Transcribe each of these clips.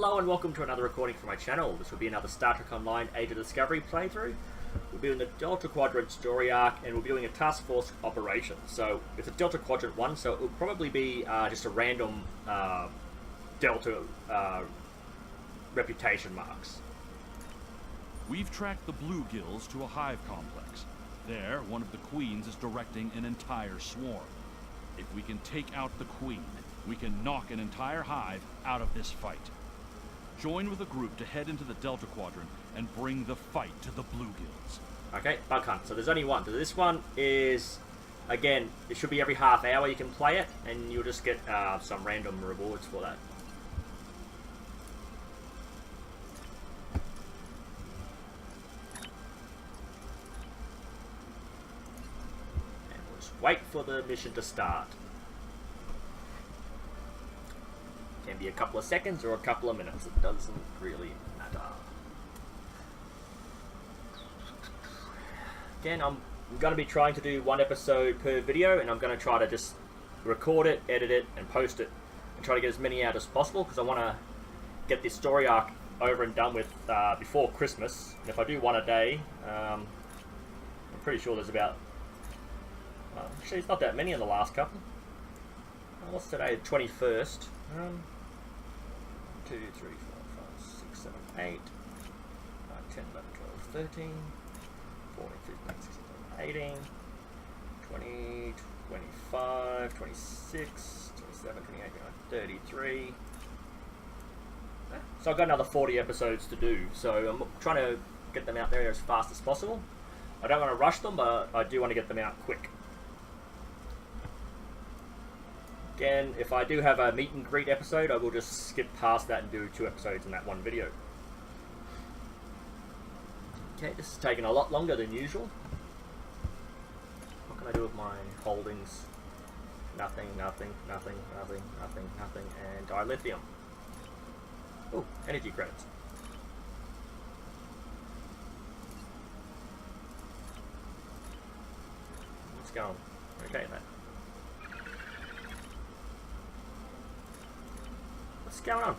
Hello and welcome to another recording from my channel. This will be another Star Trek Online Age of Discovery playthrough. We'll be doing the Delta Quadrant story arc and we'll be doing a Taskforce operation. So it's a Delta Quadrant 1, so it will probably be just a random Delta reputation marks. We've tracked the bluegills to a hive complex. There, one of the queens is directing an entire swarm. If we can take out the queen, we can knock an entire hive out of this fight. Join with a group to head into the Delta Quadrant and bring the fight to the bluegills. Okay, bug hunt. So there's only one. So this one is, again, it should be every half hour you can play it, and you'll just get some random rewards for that. And we'll just wait for the mission to start. Can be a couple of seconds or a couple of minutes. It doesn't really matter. Again, I'm going to be trying to do one episode per video, and I'm going to try to just record it, edit it, and post it, and try to get as many out as possible, because I want to get this story arc over and done with before Christmas. And if I do one a day, I'm pretty sure there's about... actually, it's not that many in the last couple. What's today? The 21st. 2, 3, 4, 5, 6, 7, 8, 9, 10, 11, 12, 13, 14, 15, 16, 17, 18, 20, 25, 26, 27, 28, 29, 33. So I've got another 40 episodes to do, so I'm trying to get them out there as fast as possible. I don't want to rush them, but I do want to get them out quick. Again, if I do have a meet and greet episode, I will just skip past that and do 2 episodes in that one video. Okay, this is taking a lot longer than usual. What can I do with my holdings? Nothing, nothing, nothing, nothing, nothing, nothing, and dilithium. Oh, energy credits. Let's go. Okay, then. What's going on?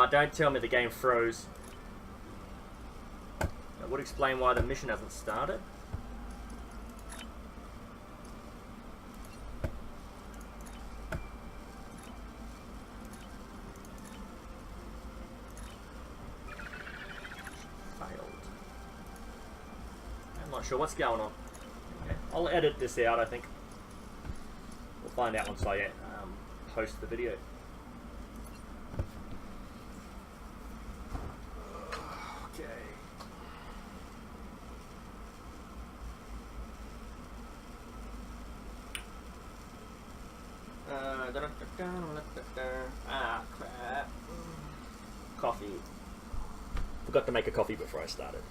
Don't tell me the game froze. That would explain why the mission hasn't started. Not sure what's going on. Okay. I'll edit this out, I think. We'll find out once I post the video. Okay. Ah, crap. Coffee. Forgot to make a coffee before I started.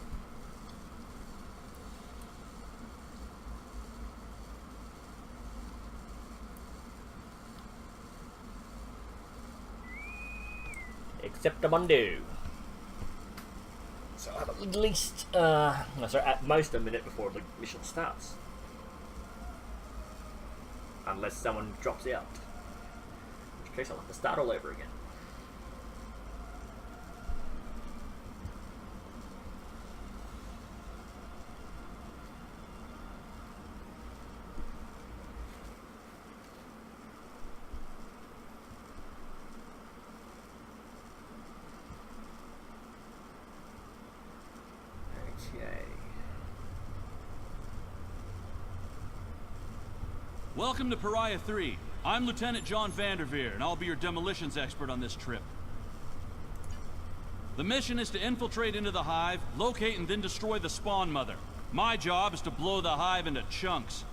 Except a Monday. So I have at least, sorry, at most a minute before the mission starts. Unless someone drops out. In which case I'll have to start all over again. Welcome to Pariah 3. I'm Lieutenant John Vanderveer, and I'll be your demolitions expert on this trip. The mission is to infiltrate into the hive, locate and then destroy the spawn mother. My job is to blow the hive into chunks.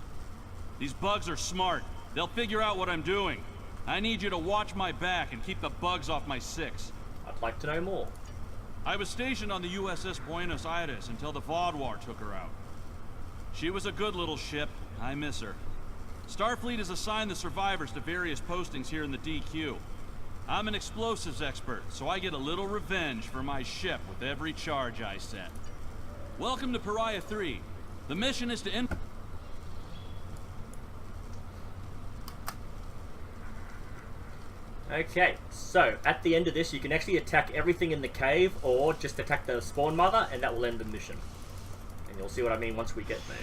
These bugs are smart. They'll figure out what I'm doing. I need you to watch my back and keep the bugs off my 6. I'd like to know more. I was stationed on the USS Buenos Aires until the Vaudouar took her out. She was a good little ship. I miss her. Starfleet has assigned the survivors to various postings here in the DQ. I'm an explosives expert, so I get a little revenge for my ship with every charge I set. Welcome to Pariah 3. The mission is to Okay, so at the end of this, you can actually attack everything in the cave, or just attack the spawn mother, and that will end the mission. And you'll see what I mean once we get there.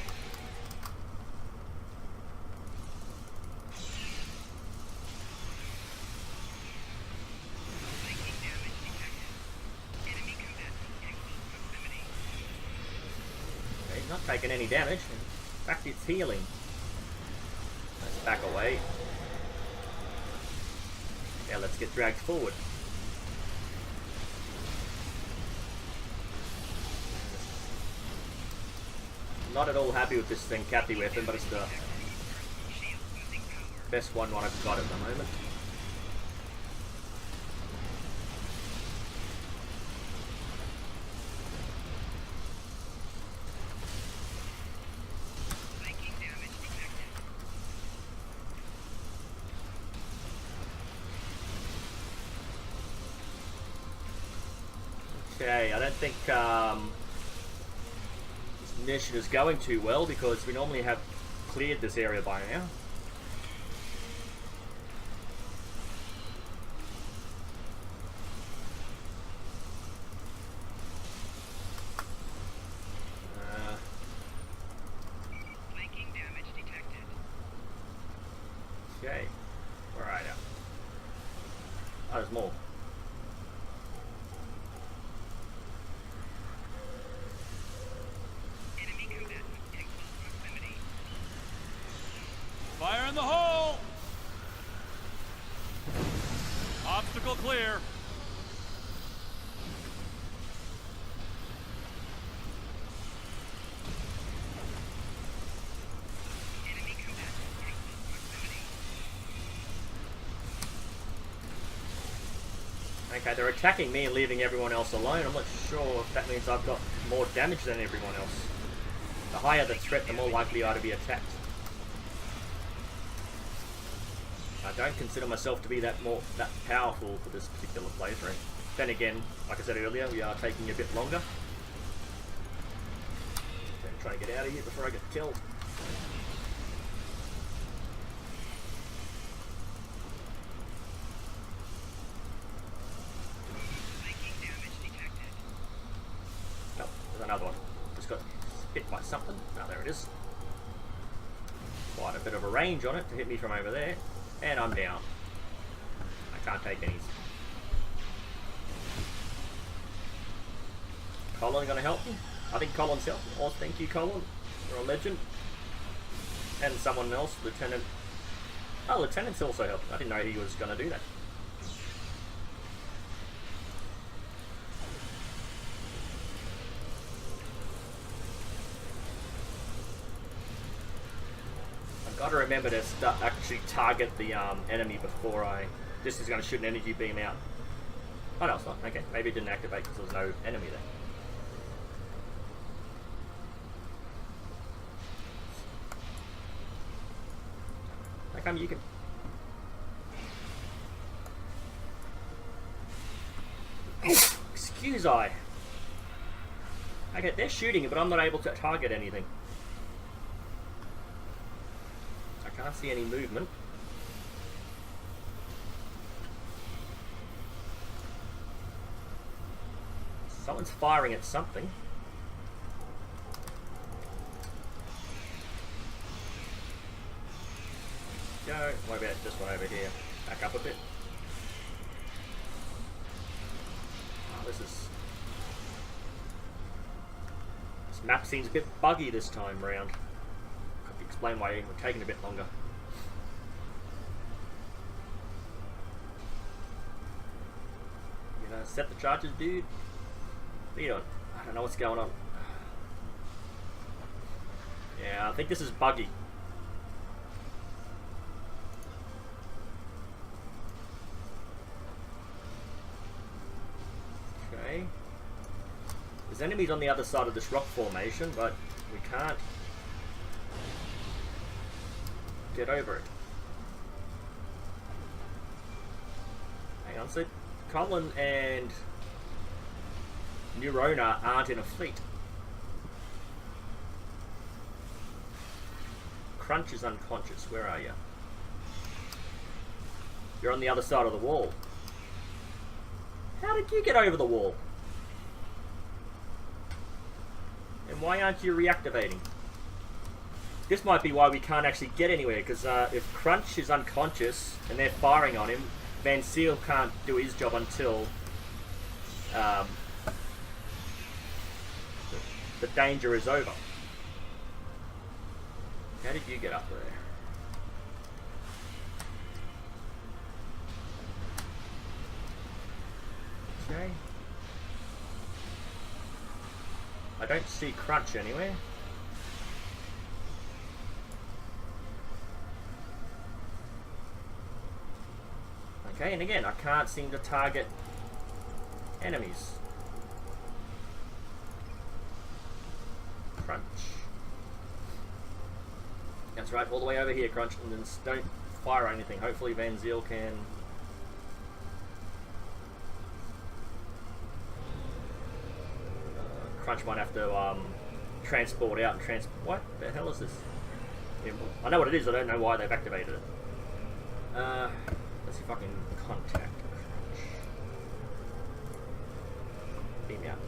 Okay, he's not taking any damage. In fact, it's healing. Let's back away. Now let's get dragged forward. Not at all happy with this thing, Cathy weapon, but it's the best one I've got at the moment. Okay, I don't think this mission is going too well because we normally have cleared this area by now. Flanking damage detected. Okay, where are you? Oh, there's more. Fire in the hole! Obstacle clear. Okay, they're attacking me and leaving everyone else alone. I'm not sure if that means I've got more damage than everyone else. The higher the threat, the more likely I are to be attacked. I don't consider myself to be that powerful for this particular playthrough. Then again, like I said earlier, we are taking a bit longer. I'm trying to get out of here before I get killed. Oh, there's another one. Just got hit by something. Oh, there it is. Quite a bit of a range on it to hit me from over there. And I'm down. I can't take any. Colin gonna help me? I think Colin's helped me. Oh, thank you, Colin. You're a legend. And someone else, Lieutenant. Oh, Lieutenant's also helped. I didn't know he was gonna do that. Got to remember to actually target the enemy before I... This is going to shoot an energy beam out. Oh no, it's not. Okay, maybe it didn't activate because there was no enemy there. How come you can... Excuse I. Okay, they're shooting it, but I'm not able to target anything. Can't see any movement. Someone's firing at something. Go. What about this one over here? Back up a bit. Oh, this map seems a bit buggy this time round. Explain why we're taking a bit longer. You know, set the charges, dude. What are you doing? I don't know what's going on. Yeah, I think this is buggy. Okay. There's enemies on the other side of this rock formation, but we can't get over it. Hang on, so Colin and Neurona aren't in a fleet. Crunch is unconscious. Where are you? You're on the other side of the wall. How did you get over the wall? And why aren't you reactivating? This might be why we can't actually get anywhere, because if Crunch is unconscious and they're firing on him, Van Seal can't do his job until the danger is over. How did you get up there? Okay. I don't see Crunch anywhere. Okay, and again, I can't seem to target enemies. Crunch. That's right, all the way over here, Crunch, and then don't fire or anything. Hopefully Van Ziel can... Crunch might have to transport out and transport... What the hell is this? Yeah, I know what it is, I don't know why they've activated it. Let's see if I can contact Crunch. Beam out.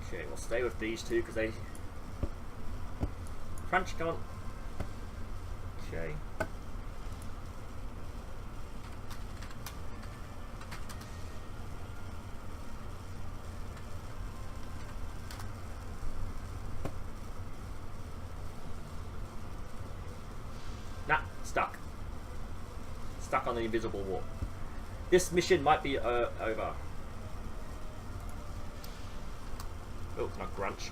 Okay, we'll stay with these two because they... Crunch, come on. Okay. Nah, stuck. Stuck on the invisible wall. This mission might be over. Oh, not Grunch.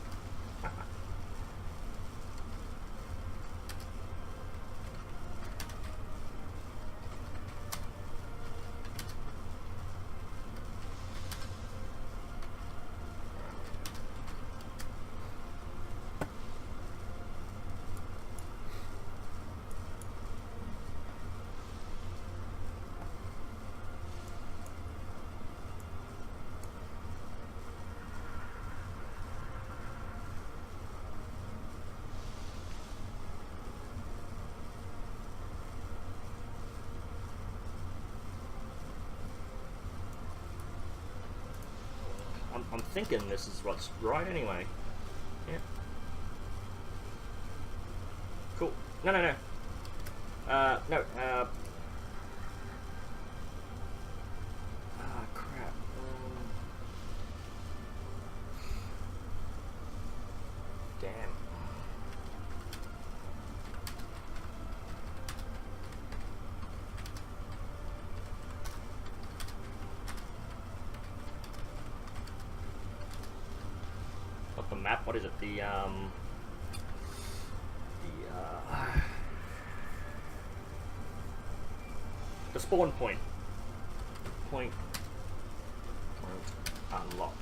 I'm thinking this is what's right anyway. Yeah. Cool. No. No. Crap. Damn. The map, what is it? The spawn point. Point unlock.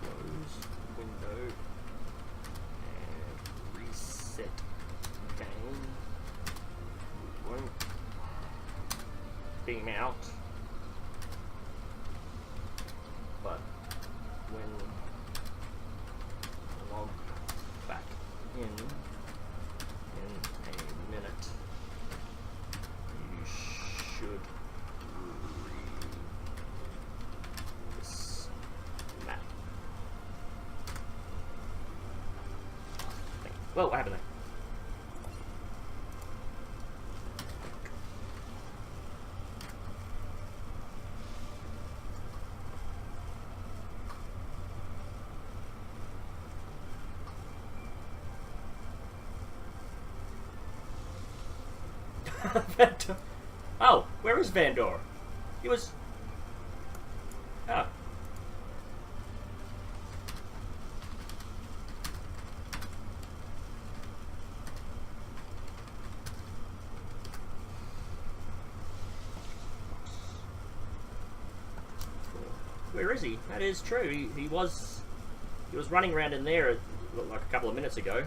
Close window and reset game. Won't beam out, but when log back in a minute, you should read this map. Whoa, what happened there? Oh, where is Vandor? He was... Oh. Where is he? That is true. He was running around in there like a couple of minutes ago.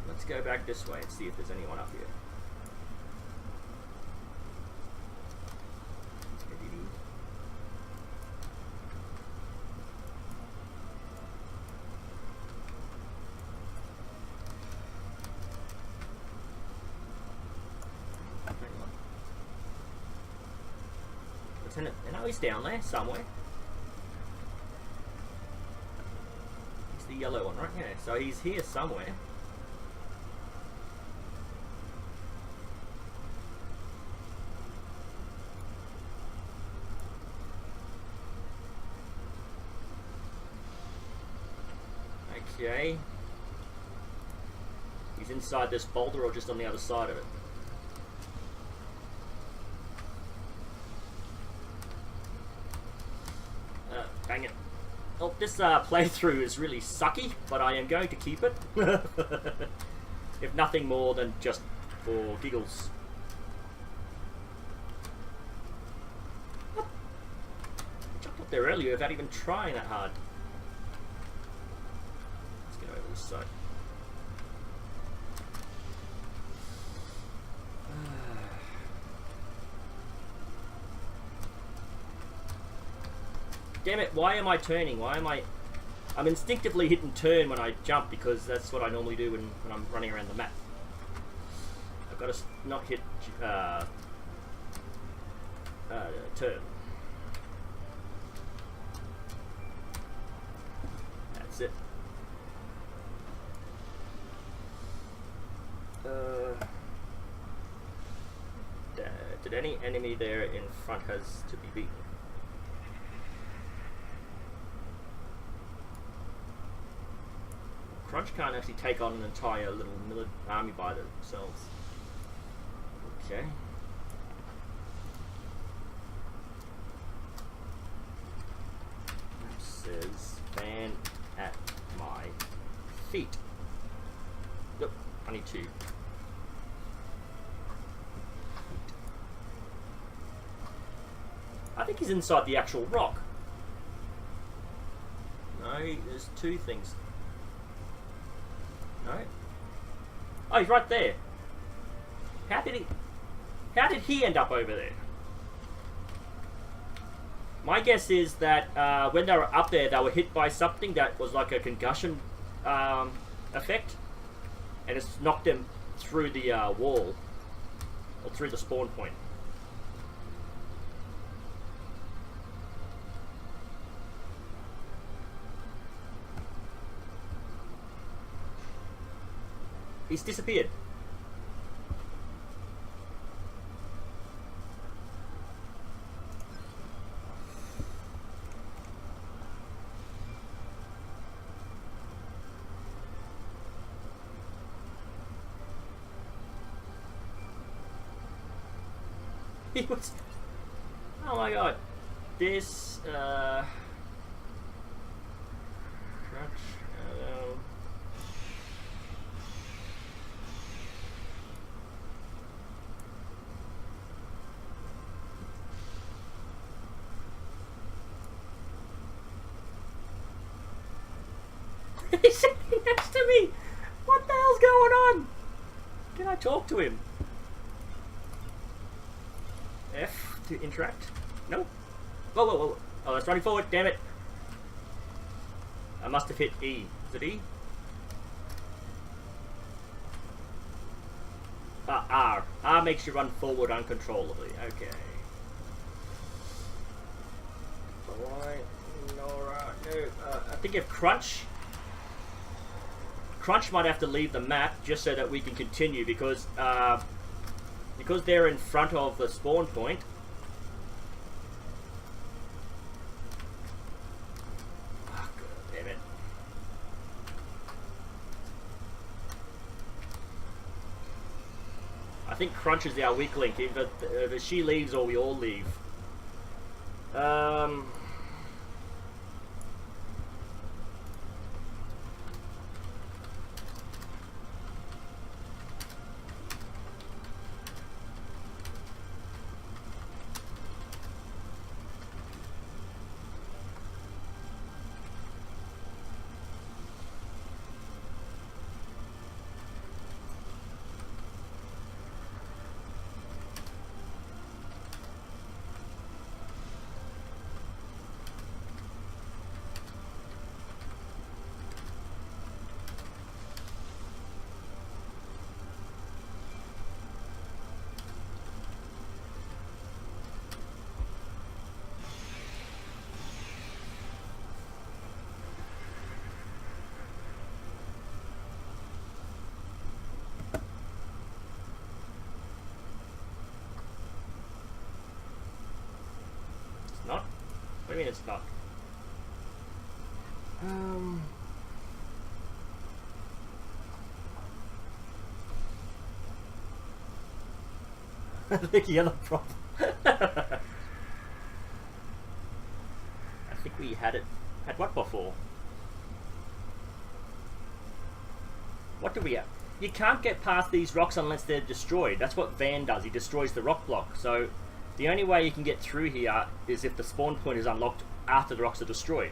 Let's go back this way and see if there's anyone up here. Lieutenant, I know he's down there somewhere. He's the yellow one, right? Yeah, so he's here somewhere. Okay. He's inside this boulder or just on the other side of it? Dang it. Well, this playthrough is really sucky, but I am going to keep it. If nothing more than just for giggles. I jumped up there earlier without even trying that hard. Let's get over this side. Damn it, why am I turning? Why am I... I'm instinctively hitting turn when I jump because that's what I normally do when I'm running around the map. I've got to not hit turn. That's it. Did any enemy there in front has to be beaten? Crunch can't actually take on an entire little army by themselves. Okay. It says fan at my feet. Yep, I need to. I think he's inside the actual rock. No, there's two things. No. Oh, he's right there. How did he end up over there? My guess is that when they were up there, they were hit by something that was like a concussion effect, and it's knocked them through the wall or through the spawn point. He's disappeared. He was... Oh my god. This, Crunch, He's sitting next to me! What the hell's going on? Can I talk to him? F to interact? No? Whoa, whoa, whoa. Oh, that's running forward, damn it. I must have hit E. Is it E? R. R makes you run forward uncontrollably. Okay. Alright. Alright. No. I think if Crunch might have to leave the map just so that we can continue because they're in front of the spawn point. Oh, God damn it. think Crunch is our weak link. Either she leaves or we all leave. Not? What do you mean it's not? I think you had a problem. I think we had it. Had what before? What do we have? You can't get past these rocks unless they're destroyed. That's what Van does. He destroys the rock block. So the only way you can get through here is if the spawn point is unlocked after the rocks are destroyed.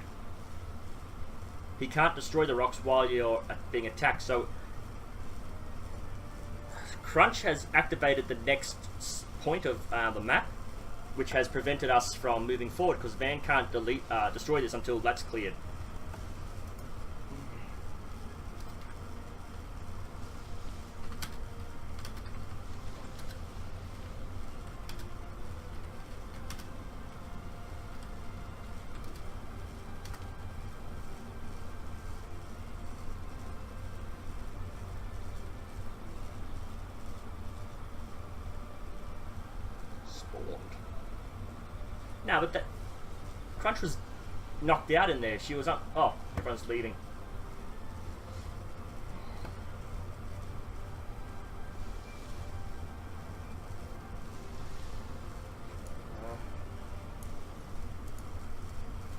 He can't destroy the rocks while you're being attacked. So Crunch has activated the next point of the map, which has prevented us from moving forward because Van can't destroy this until that's cleared. No, but that Crunch was knocked out in there. She was up. Oh, everyone's leaving.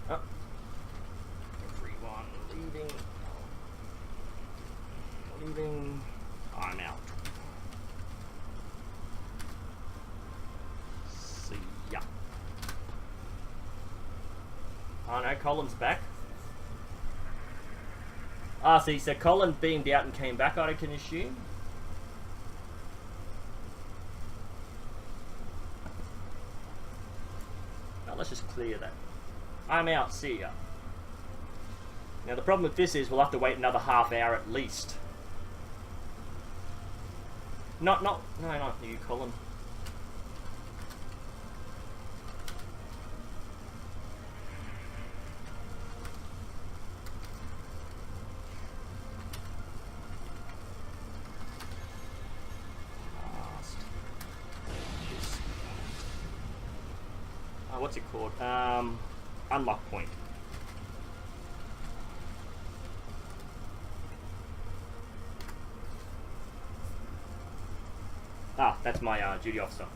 Oh. Everyone leaving. Leaving. I'm out. See ya. Oh no, Colin's back. Ah, see, so Colin beamed out and came back, I can assume. Now let's just clear that. I'm out, see ya. Now the problem with this is we'll have to wait another half hour at least. No, not you, Colin. What's it called? Unlock point. Ah, that's my duty officer.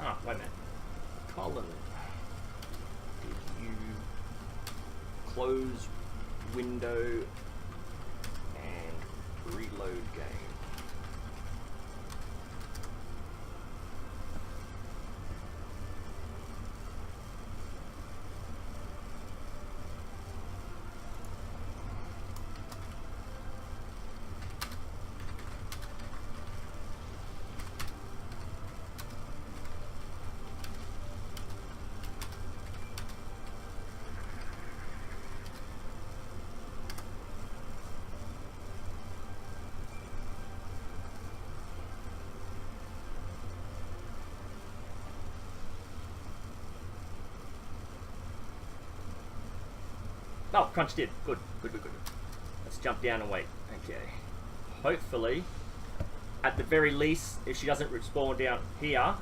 Ah, wait a minute. Colin, did you close window and reload game? Oh, Crunch did. Good. Let's jump down and wait. Okay. Hopefully, at the very least, if she doesn't respawn down here,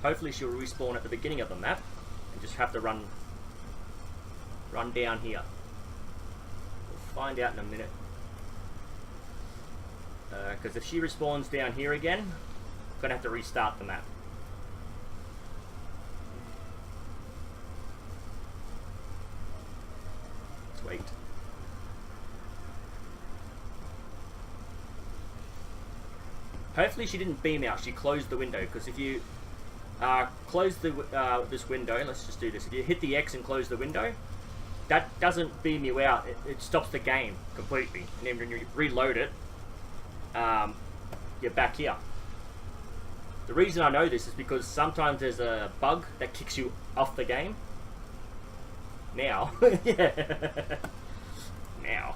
hopefully she'll respawn at the beginning of the map and just have to run run down here? We'll find out in a minute. Because if she respawns down here again, I'm going to have to restart the map. Let's wait. Hopefully she didn't beam out, she closed the window, because if you close this window, let's just do this, if you hit the X and close the window, that doesn't beam you out, it stops the game completely, and then when you reload it, you're back here. The reason I know this is because sometimes there's a bug that kicks you off the game. Now. Yeah. Now.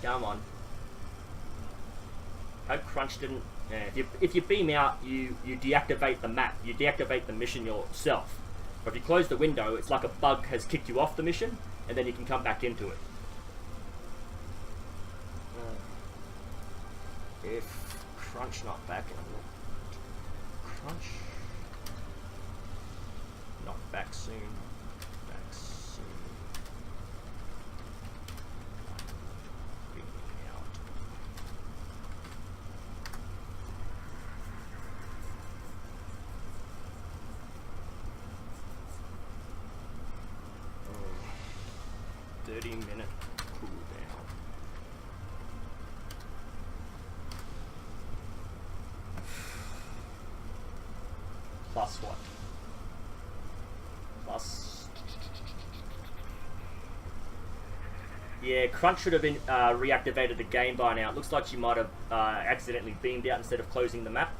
Come on. Hope Crunch didn't... Yeah, if you beam out, you deactivate the map. You deactivate the mission yourself. But if you close the window, it's like a bug has kicked you off the mission, and then you can come back into it. If Crunch not back in a minute. Crunch not back soon. Back soon. Beaming out. Oh, 30-minute cooldown. Plus what? Plus... Yeah, Crunch should have been reactivated the game by now. It looks like she might have accidentally beamed out instead of closing the map.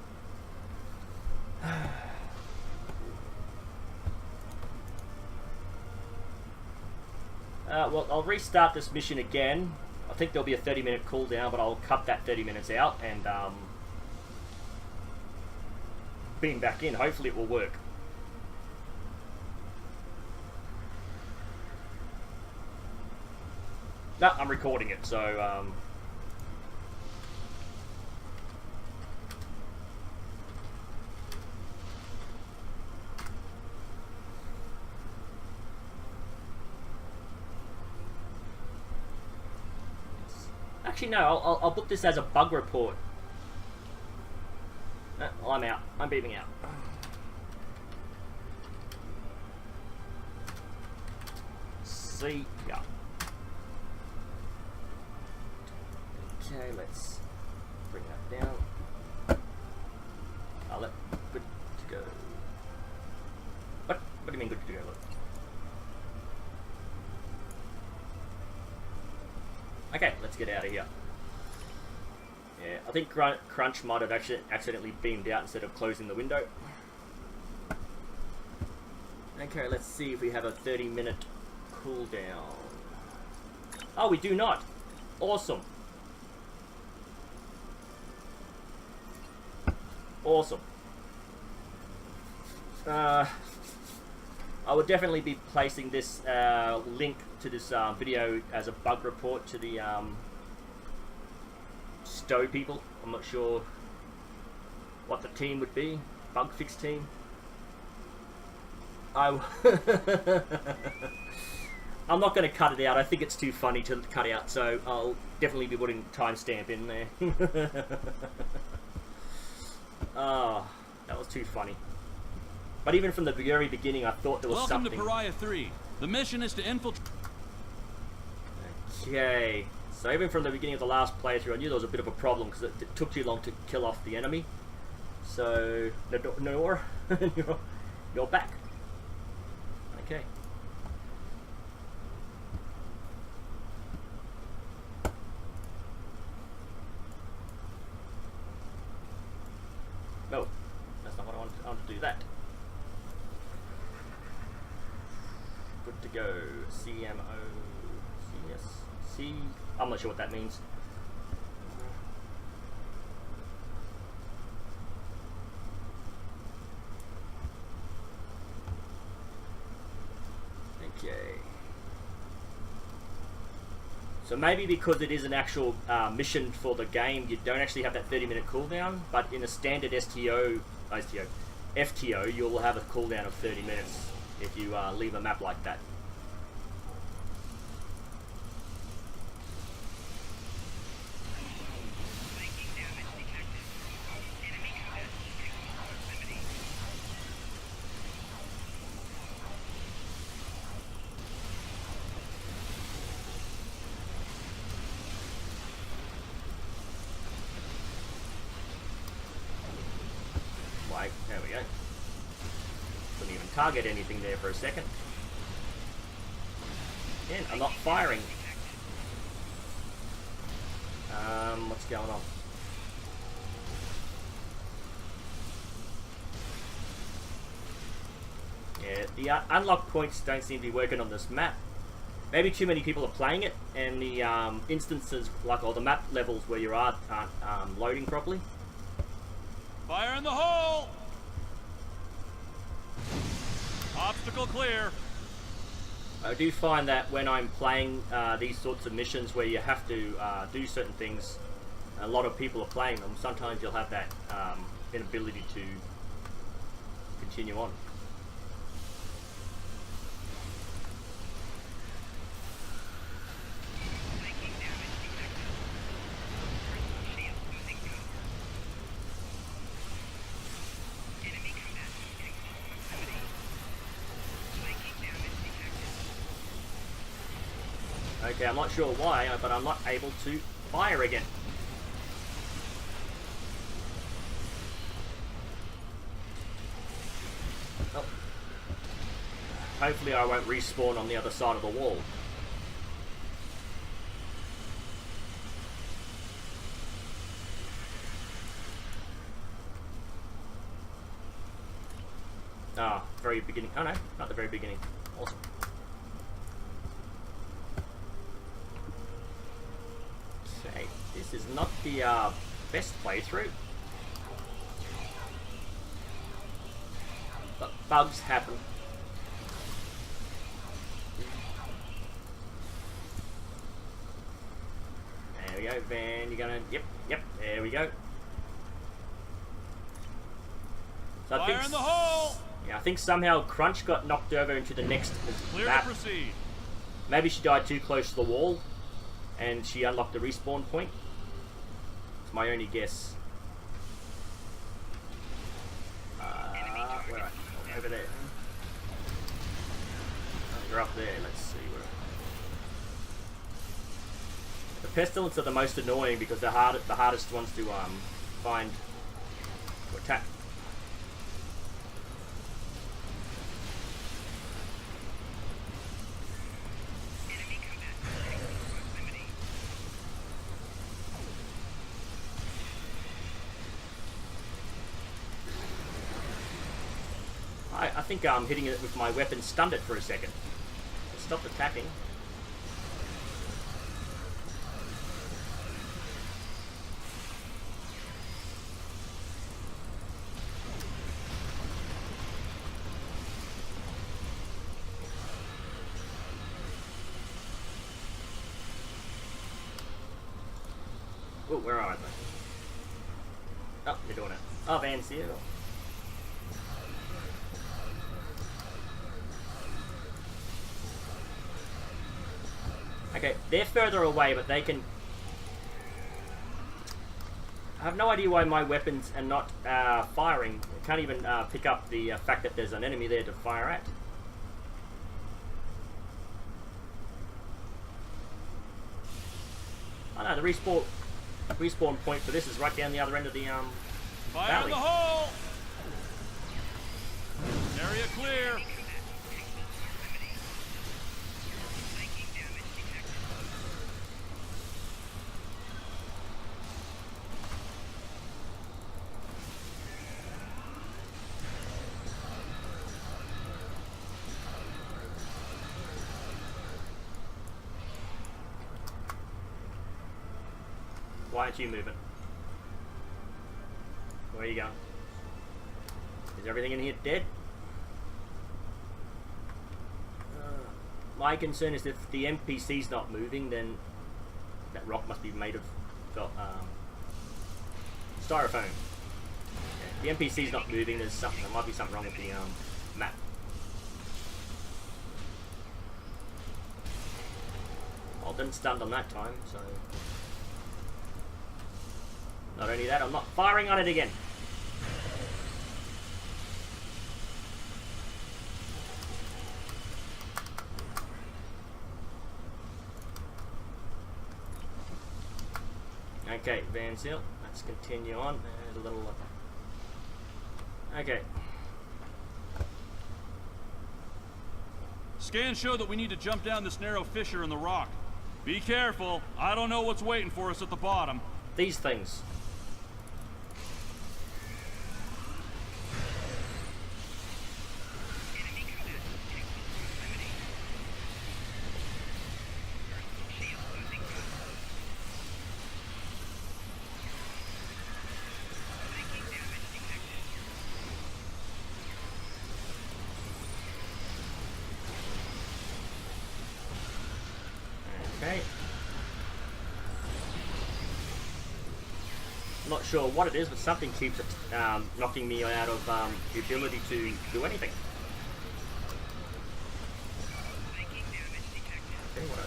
Well, I'll restart this mission again. I think there'll be a 30-minute cooldown, but I'll cut that 30 minutes out and beam back in. Hopefully it will work. No, I'm recording it, so actually no, I'll put this as a bug report. Well, I'm out. I'm beaming out. See ya. Okay, let's bring that down. Good to go. What? What do you mean good to go? Look. Okay, let's get out of here. Yeah, I think Crunch might have actually accidentally beamed out instead of closing the window. Okay, let's see if we have a 30-minute cooldown. Oh, we do not. Awesome. Awesome. I would definitely be placing this link to this video as a bug report to the STO people. I'm not sure what the team would be. Bug fix team. I'm not going to cut it out. I think it's too funny to cut out, so I'll definitely be putting timestamp in there. Oh, that was too funny. But even from the very beginning, I thought there was something. Welcome to Pariah 3. The mission is to infiltrate. Okay. So even from the beginning of the last playthrough, I knew there was a bit of a problem because it took too long to kill off the enemy. So, Noor, you're back. Okay. No, that's not what I wanted. I want to do that. Good to go. CMO. CS. C. I'm not sure what that means. Okay. So maybe because it is an actual mission for the game, you don't actually have that 30-minute cooldown, but in a standard STO STO, FTO, you'll have a cooldown of 30 minutes if you leave a map like that. Flanking damage detected. Enemy combat in proximity. Like, there we go. Couldn't even target anything there for a second. Again, I'm not firing. What's going on? Yeah, the unlock points don't seem to be working on this map. Maybe too many people are playing it, and the instances, like all the map levels where you are, aren't loading properly. Fire in the hole! Obstacle clear. I do find that when I'm playing these sorts of missions where you have to do certain things, a lot of people are playing them. Sometimes you'll have that inability to continue on. Flanking damage detected. Personal shield losing power. Enemy combat in close proximity. Flanking damage detected. Okay, I'm not sure why, but I'm not able to fire again. Oh. Hopefully I won't respawn on the other side of the wall. Ah, very beginning. Oh no, not the very beginning. Awesome. Okay, this is not the best playthrough. But bugs happen. There we go, Van, you're gonna... Yep, there we go. So Fire in the hole! Yeah, I think somehow Crunch got knocked over into the next Clear map. to proceed. Maybe she died too close to the wall, and she unlocked the respawn point. It's my only guess. Where are you? Over there. Oh, you're up there. Let's see where. The pestilence are the most annoying because they're the hardest ones to find to attack. Enemy combat in close proximity. I think hitting it with my weapon stunned it for a second. It stopped attacking. Oh, where are they? Oh, they're doing it. Oh, Van's here. Okay, they're further away, but they can... I have no idea why my weapons are not firing. I can't even pick up the fact that there's an enemy there to fire at. Oh no, the respawn point for this is right down the other end of the Fire valley. in the hole! Area clear. Flanking damage detected. Why aren't you moving? Where are you going? Is everything in here dead? My concern is if the NPC's not moving, then that rock must be made of styrofoam. The NPC's not moving. There's something. There might be something wrong with the map. Well, didn't stun on that time, so. Not only that, I'm not firing on it again. Okay, Van Seal. Let's continue on. There's a little. Okay. Scans show that we need to jump down this narrow fissure in the rock. Be careful. I don't know what's waiting for us at the bottom. These things. Okay. Not sure what it is, but something keeps knocking me out of the ability to do anything. Okay, what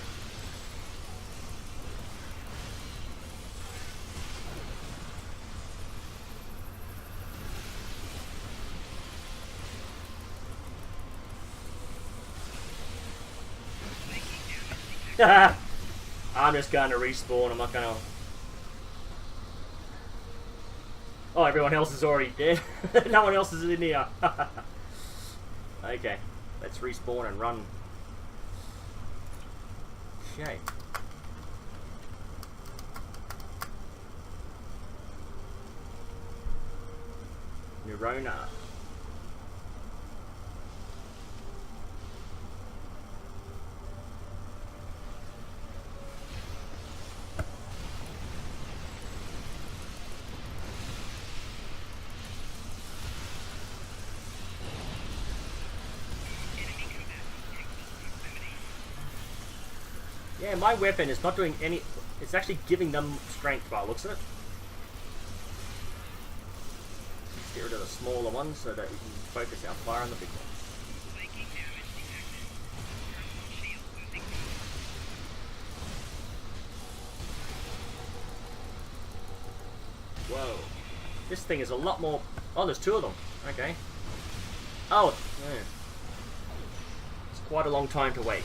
I'm just going to respawn. I'm not going to. Oh, everyone else is already dead. No one else is in here. Okay, let's respawn and run. Okay. Neurona. Yeah, my weapon is not doing any. It's actually giving them strength by the looks of it. Let's get rid of the smaller ones so that we can focus our fire on the big ones. Whoa. This thing is a lot more. Oh, there's two of them. Okay. Oh, yeah. It's quite a long time to wait.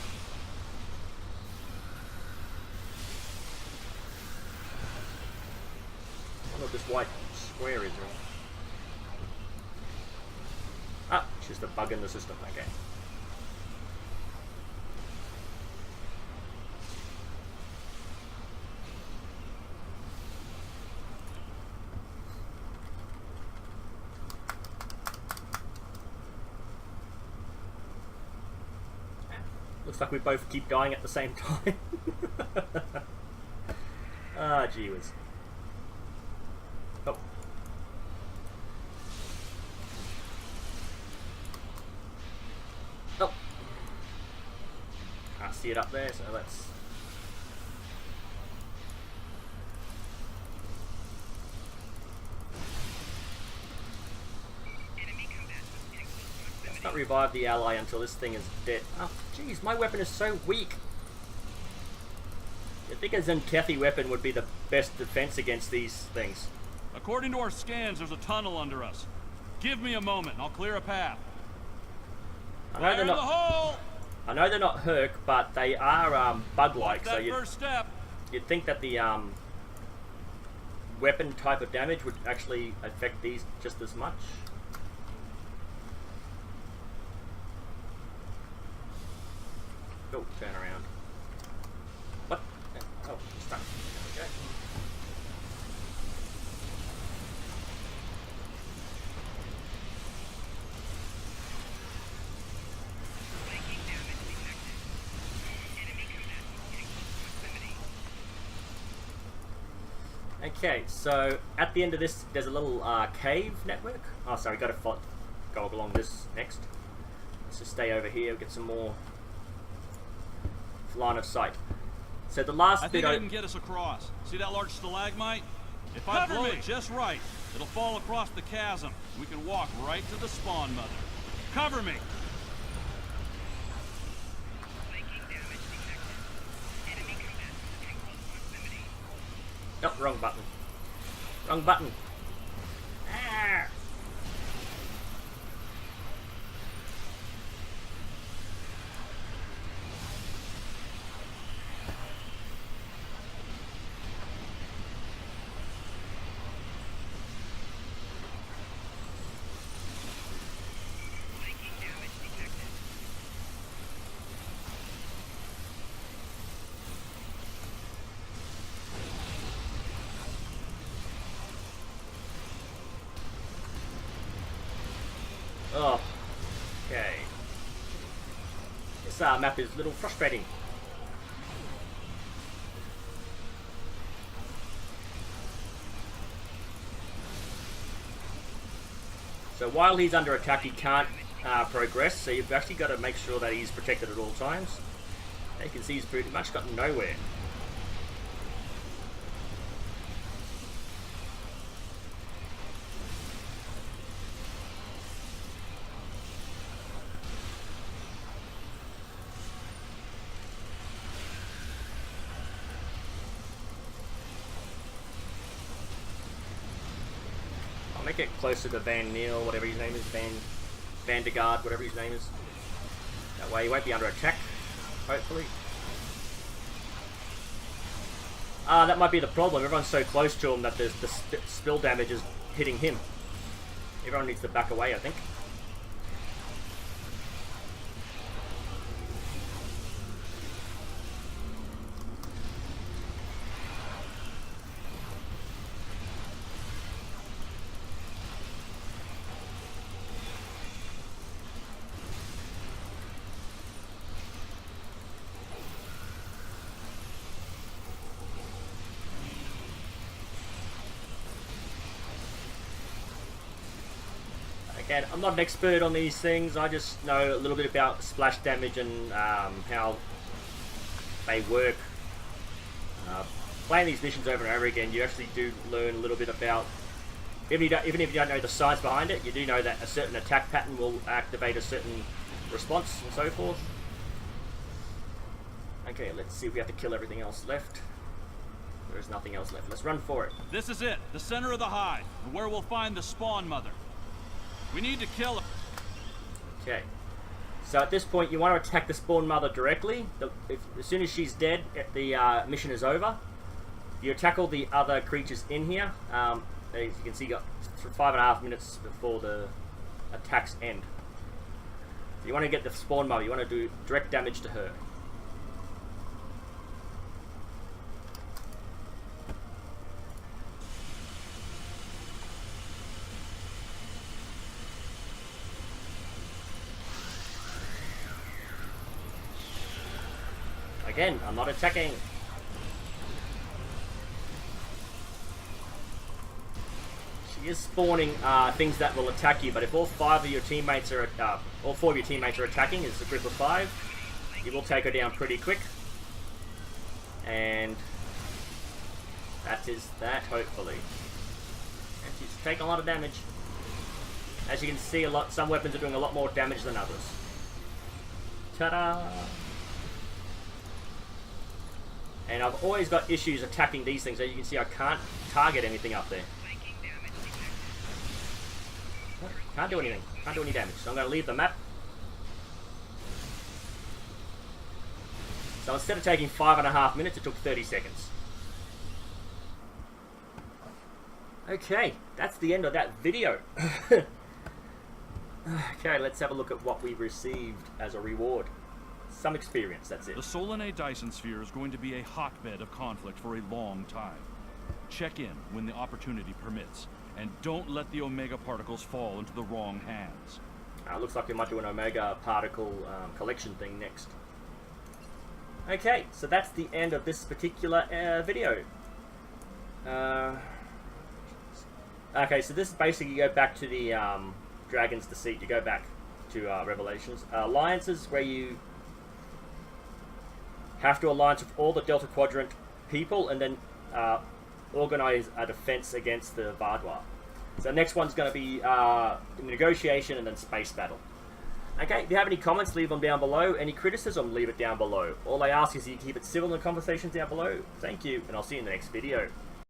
What this white square is. Ah, it's just a bug in the system. Okay. Looks like we both keep dying at the same time. Ah, gee whiz. Oh. Oh. I see it up there, so let's. Let's not revive the ally until this thing is dead. Oh, jeez, my weapon is so weak. I think a Zenkethi weapon would be the best defense against these things. According to our scans, there's a tunnel under us. Give me a moment, and I'll clear a path. I know they're not Herc, but they are bug-like. So first step. You'd think that the weapon type of damage would actually affect these just as much. Oh, turn around. What? Oh, stuck. There we go. Okay, so at the end of this, there's a little cave network. Oh, sorry, got to go along this next. Let's just stay over here, get some more line of sight. So the last I bit think I can get us across. See that large stalagmite? If I blow it just right, It'll fall across the chasm. We can walk right to the spawn mother. Cover me! Flanking damage detected. Enemy command in close proximity. Nope, wrong button. Wrong button. Ah. Flanking damage detected. Oh, okay. This map is a little frustrating. So while he's under attack, he can't progress, so you've actually got to make sure that he's protected at all times. You can see he's pretty much got nowhere. I'll make it closer to Van Neil, whatever his name is, Van de Gaard, whatever his name is. That way he won't be under attack, hopefully. That might be the problem. Everyone's so close to him that the spill damage is hitting him. Everyone needs to back away, I think. Again, I'm not an expert on these things. I just know a little bit about splash damage and how they work. Playing these missions over and over again, you actually do learn a little bit about. Even if you don't know the science behind it, you do know that a certain attack pattern will activate a certain response and so forth. Okay, let's see if we have to kill everything else left. There's nothing else left. Let's run for it. This is it, the center of the hive, and where we'll find the spawn mother. We need to kill her. Okay. So at this point, you want to attack the spawn mother directly. As soon as she's dead, the mission is over. You attack all the other creatures in here. As you can see, you got 5.5 minutes before the attacks end. So you want to get the spawn mother. You want to do direct damage to her. Again, I'm not attacking. She is spawning things that will attack you, but if all 5 of your teammates are all 4 of your teammates are attacking, it's a group of 5, you will take her down pretty quick. And that is that, hopefully. And she's taking a lot of damage. As you can see, some weapons are doing a lot more damage than others. Ta-da! And I've always got issues attacking these things. As you can see, I can't target anything up there. Flanking damage detected. Can't do anything. Can't do any damage. So I'm going to leave the map. So instead of taking 5.5 minutes, it took 30 seconds. Okay, that's the end of that video. Okay, let's have a look at what we received as a reward. Some experience, that's it. The Solanae Dyson Sphere is going to be a hotbed of conflict for a long time. Check in when the opportunity permits, and don't let the Omega particles fall into the wrong hands. Looks like we might do an Omega particle collection thing next. Okay, so that's the end of this particular video. Okay, so this is basically, you go back to the Dragon's Deceit, you go back to Revelations. Alliances, where you have to alliance with all the Delta Quadrant people and then organize a defense against the Vardwar. So the next one's going to be negotiation and then space battle. Okay, if you have any comments, leave them down below. Any criticism, leave it down below. All I ask is you keep it civil in the conversations down below. Thank you, and I'll see you in the next video.